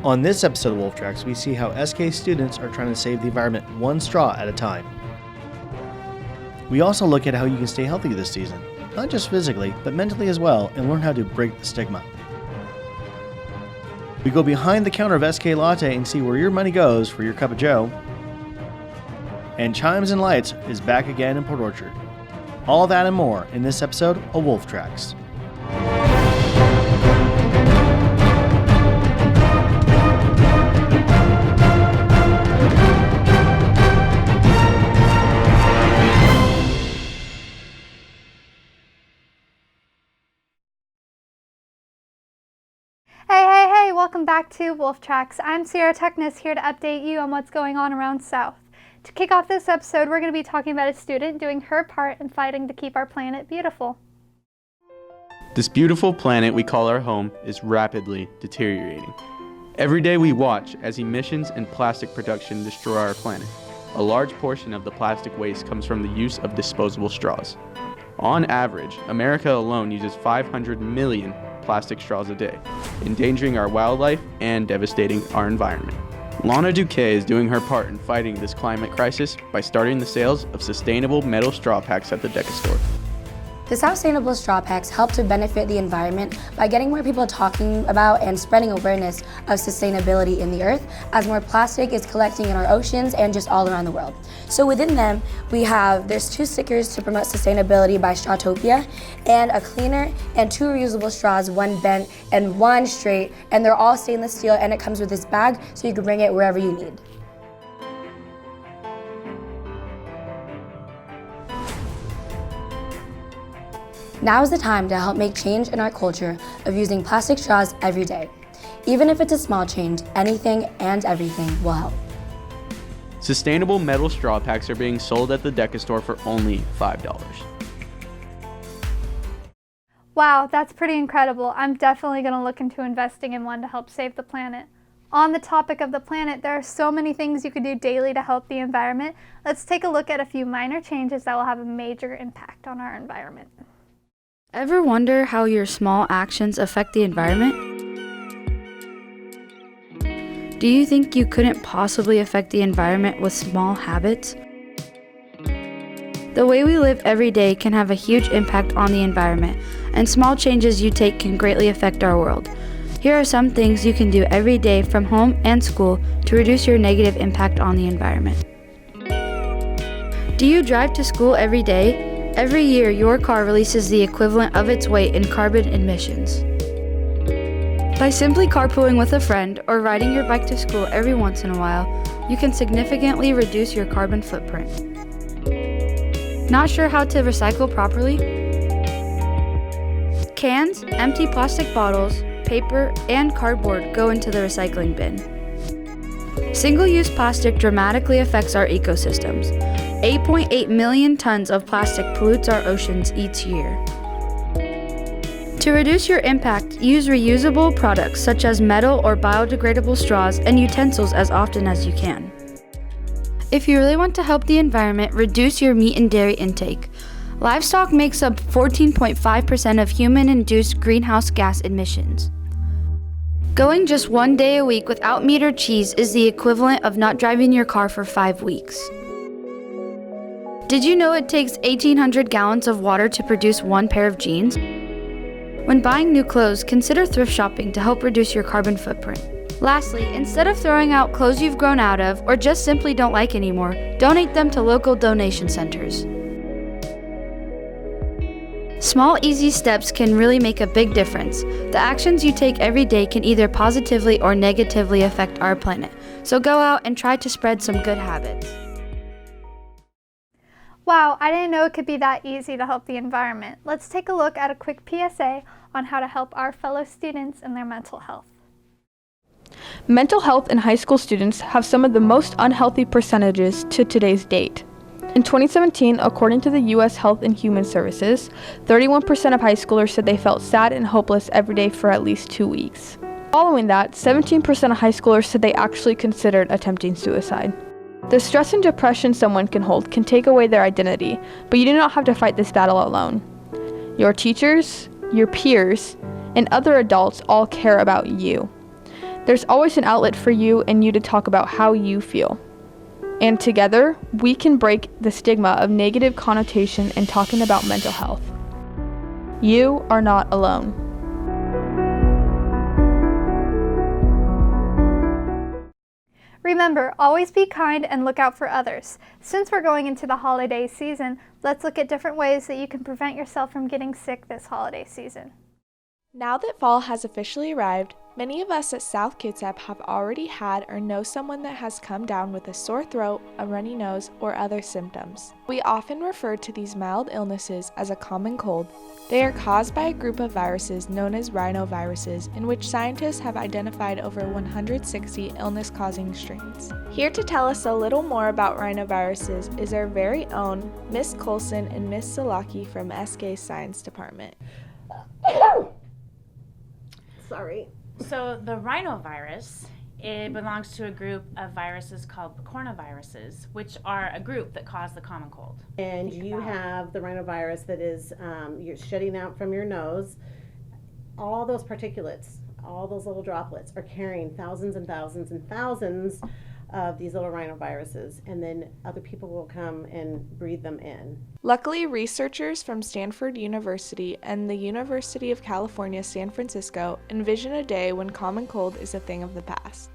On this episode of Wolf Tracks, we see how SK students are trying to save the environment one straw at a time. We also look at how you can stay healthy this season, not just physically, but mentally as well, and learn how to break the stigma. We go behind the counter of SK Latte and see where your money goes for your cup of joe. And Chimes Lights is back again in Port Orchard. All that and more in this episode of Wolf Tracks. Hey, welcome back to Wolf Tracks. I'm Tuckness here to update you on what's going on around South. To kick off this episode, we're going to be talking about a student doing her part in fighting to keep our planet beautiful. This beautiful planet we call our home is rapidly deteriorating. Every day we watch as emissions and plastic production destroy our planet. A large portion of the plastic waste comes from the use of disposable straws. On average, America alone uses 500 million plastic straws a day, endangering our wildlife and devastating our environment. Lana Duque is doing her part in fighting this climate crisis by starting the sales of sustainable metal straw packs at the Deca store. The sustainable straw packs help to benefit the environment by getting more people talking about and spreading awareness of sustainability in the earth, as more plastic is collecting in our oceans and just all around the world. So within them, there's 2 stickers to promote sustainability by Strawtopia, and a cleaner and 2 reusable straws, 1 bent and 1 straight, and they're all stainless steel, and it comes with this bag so you can bring it wherever you need. Now is the time to help make change in our culture of using plastic straws every day. Even if it's a small change, anything and everything will help. Sustainable metal straw packs are being sold at the Deca store for only $5. Wow, that's pretty incredible. I'm definitely going to look into investing in one to help save the planet. On the topic of the planet, there are so many things you could do daily to help the environment. Let's take a look at a few minor changes that will have a major impact on our environment. Ever wonder how your small actions affect the environment? Do you think you couldn't possibly affect the environment with small habits? The way we live every day can have a huge impact on the environment, and small changes you take can greatly affect our world. Here are some things you can do every day from home and school to reduce your negative impact on the environment. Do you drive to school every day? Every year, your car releases the equivalent of its weight in carbon emissions. By simply carpooling with a friend or riding your bike to school every once in a while, you can significantly reduce your carbon footprint. Not sure how to recycle properly? Cans, empty plastic bottles, paper, and cardboard go into the recycling bin. Single-use plastic dramatically affects our ecosystems. 8.8 million tons of plastic pollutes our oceans each year. To reduce your impact, use reusable products such as metal or biodegradable straws and utensils as often as you can. If you really want to help the environment, reduce your meat and dairy intake. Livestock makes up 14.5% of human-induced greenhouse gas emissions. Going just 1 day a week without meat or cheese is the equivalent of not driving your car for 5 weeks. Did you know it takes 1,800 gallons of water to produce 1 pair of jeans? When buying new clothes, consider thrift shopping to help reduce your carbon footprint. Lastly, instead of throwing out clothes you've grown out of or just simply don't like anymore, donate them to local donation centers. Small, easy steps can really make a big difference. The actions you take every day can either positively or negatively affect our planet. So go out and try to spread some good habits. Wow, I didn't know it could be that easy to help the environment. Let's take a look at a quick PSA on how to help our fellow students in their mental health. Mental health in high school students have some of the most unhealthy percentages to today's date. In 2017, according to the U.S. Health and Human Services, 31% of high schoolers said they felt sad and hopeless every day for at least 2 weeks. Following that, 17% of high schoolers said they actually considered attempting suicide. The stress and depression someone can hold can take away their identity, but you do not have to fight this battle alone. Your teachers, your peers, and other adults all care about you. There's always an outlet for you and you to talk about how you feel. And together, we can break the stigma of negative connotation in talking about mental health. You are not alone. Remember, always be kind and look out for others. Since we're going into the holiday season, let's look at different ways that you can prevent yourself from getting sick this holiday season. Now that fall has officially arrived, many of us at South Kitsap have already had or know someone that has come down with a sore throat, a runny nose, or other symptoms. We often refer to these mild illnesses as a common cold. They are caused by a group of viruses known as rhinoviruses, in which scientists have identified over 160 illness-causing strains. Here to tell us a little more about rhinoviruses is our very own Miss Coulson and Miss Salaki from SK Science Department. Sorry. So the rhinovirus, it belongs to a group of viruses called coronaviruses, which are a group that cause the common cold. And you have the rhinovirus that is you're shedding out from your nose. All those particulates, all those little droplets are carrying thousands and thousands and thousands of these little rhinoviruses, and then other people will come and breathe them in. Luckily, researchers from Stanford University and the University of California, San Francisco envision a day when common cold is a thing of the past.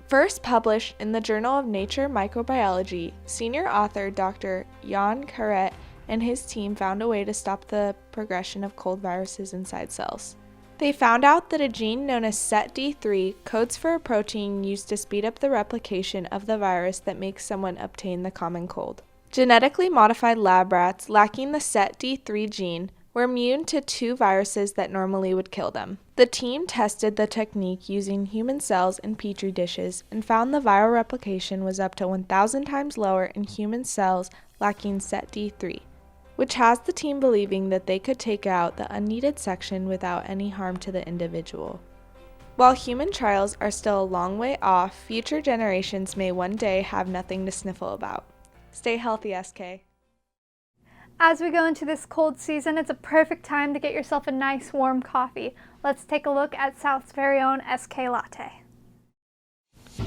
First published in the Journal of Nature Microbiology, senior author Dr. Jan Kyra and his team found a way to stop the progression of cold viruses inside cells. They found out that a gene known as SETD3 codes for a protein used to speed up the replication of the virus that makes someone obtain the common cold. Genetically modified lab rats lacking the SETD3 gene were immune to 2 viruses that normally would kill them. The team tested the technique using human cells in petri dishes and found the viral replication was up to 1,000 times lower in human cells lacking SETD3. Which has the team believing that they could take out the unneeded section without any harm to the individual. While human trials are still a long way off, future generations may one day have nothing to sniffle about. Stay healthy, SK. As we go into this cold season, it's a perfect time to get yourself a nice warm coffee. Let's take a look at South's very own SK Latte.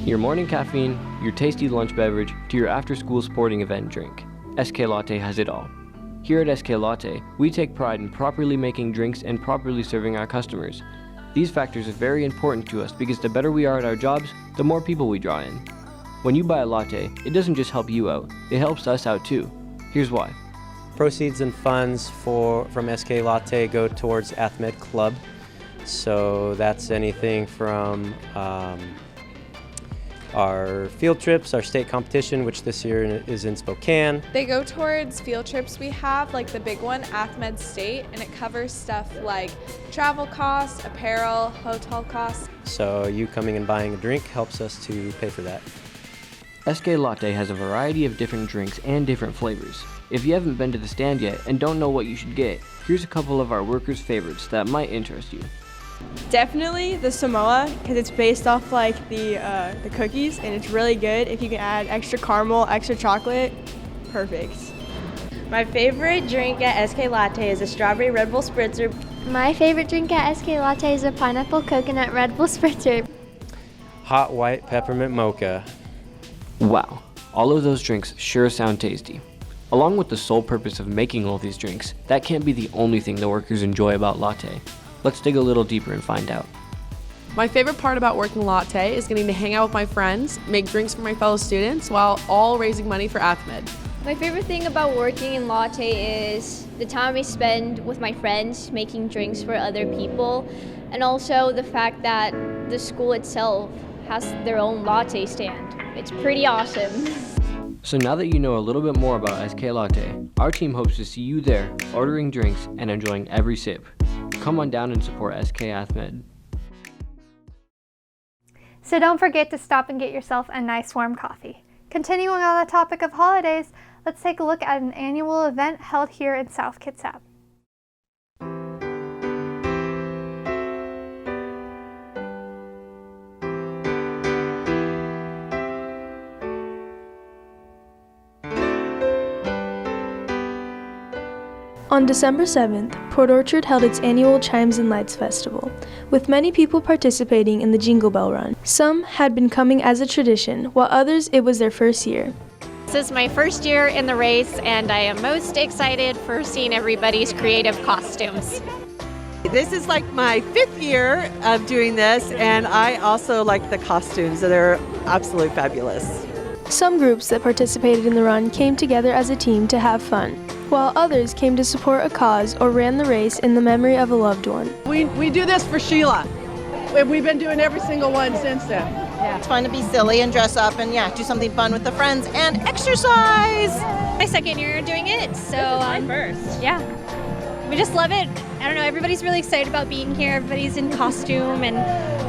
Your morning caffeine, your tasty lunch beverage, to your after-school sporting event drink. SK Latte has it all. Here at SK Latte, we take pride in properly making drinks and properly serving our customers. These factors are very important to us because the better we are at our jobs, the more people we draw in. When you buy a latte, it doesn't just help you out, it helps us out too. Here's why. Proceeds and funds from SK Latte go towards AthMed Club. So that's anything from our field trips, our state competition, which this year is in Spokane. They go towards field trips we have, like the big one, AthMed State, and it covers stuff like travel costs, apparel, hotel costs. So you coming and buying a drink helps us to pay for that. SK Latte has a variety of different drinks and different flavors. If you haven't been to the stand yet and don't know what you should get, here's a couple of our workers' favorites that might interest you. Definitely the Samoa, because it's based off like the cookies, and it's really good. If you can add extra caramel, extra chocolate, perfect. My favorite drink at SK Latte is a strawberry Red Bull Spritzer. My favorite drink at SK Latte is a pineapple coconut Red Bull Spritzer. Hot white peppermint mocha. Wow, all of those drinks sure sound tasty. Along with the sole purpose of making all these drinks, that can't be the only thing the workers enjoy about Latte. Let's dig a little deeper and find out. My favorite part about working Latte is getting to hang out with my friends, make drinks for my fellow students, while all raising money for AthMed. My favorite thing about working in Latte is the time I spend with my friends making drinks for other people, and also the fact that the school itself has their own latte stand. It's pretty awesome. So now that you know a little bit more about SK Latte, our team hopes to see you there, ordering drinks and enjoying every sip. Come on down and support SK AthMed. So don't forget to stop and get yourself a nice warm coffee. Continuing on the topic of holidays, let's take a look at an annual event held here in South Kitsap. On December 7th, Port Orchard held its annual Chimes Lights Festival, with many people participating in the Jingle Bell Run. Some had been coming as a tradition, while others it was their first year. This is my first year in the race, and I am most excited for seeing everybody's creative costumes. This is like my 5th year of doing this, and I also like the costumes. They're absolutely fabulous. Some groups that participated in the run came together as a team to have fun, while others came to support a cause or ran the race in the memory of a loved one. We do this for Sheila. We've been doing every single one since then. Yeah. It's fun to be silly and dress up and do something fun with the friends and exercise. My 2nd year doing it, so my first. Yeah. We just love it. I don't know, everybody's really excited about being here. Everybody's in costume and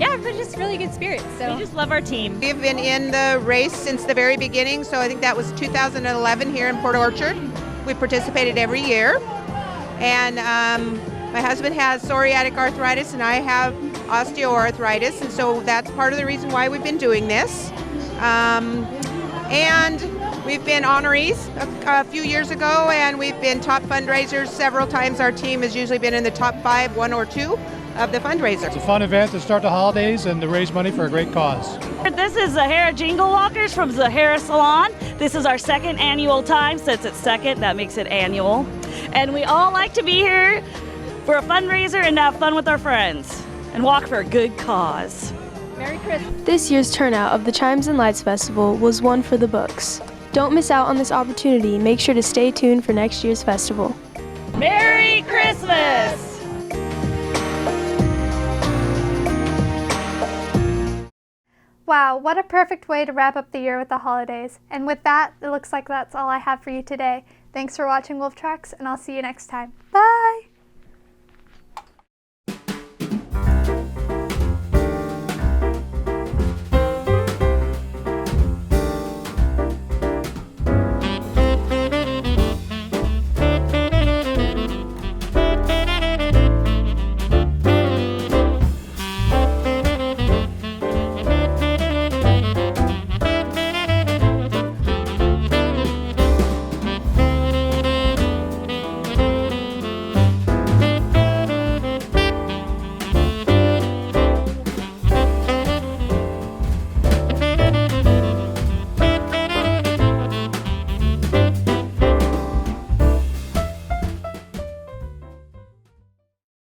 everybody's just really good spirits. So we just love our team. We've been in the race since the very beginning, so I think that was 2011 here in Port Orchard. We participated every year. And my husband has psoriatic arthritis and I have osteoarthritis, and so that's part of the reason why we've been doing this. And we've been honorees a few years ago, and we've been top fundraisers several times. Our team has usually been in the top 5, 1 or 2 of the fundraiser. It's a fun event to start the holidays and to raise money for a great cause. This is Zahara Jingle Walkers from Zahara Salon. This is our 2nd annual time. Since it's 2nd, that makes it annual. And we all like to be here for a fundraiser and have fun with our friends and walk for a good cause. Merry Christmas. This year's turnout of the Chimes Lights Festival was one for the books. Don't miss out on this opportunity. Make sure to stay tuned for next year's festival. Merry Christmas! Wow, what a perfect way to wrap up the year with the holidays. And with that, it looks like that's all I have for you today. Thanks for watching Wolf Tracks, and I'll see you next time. Bye!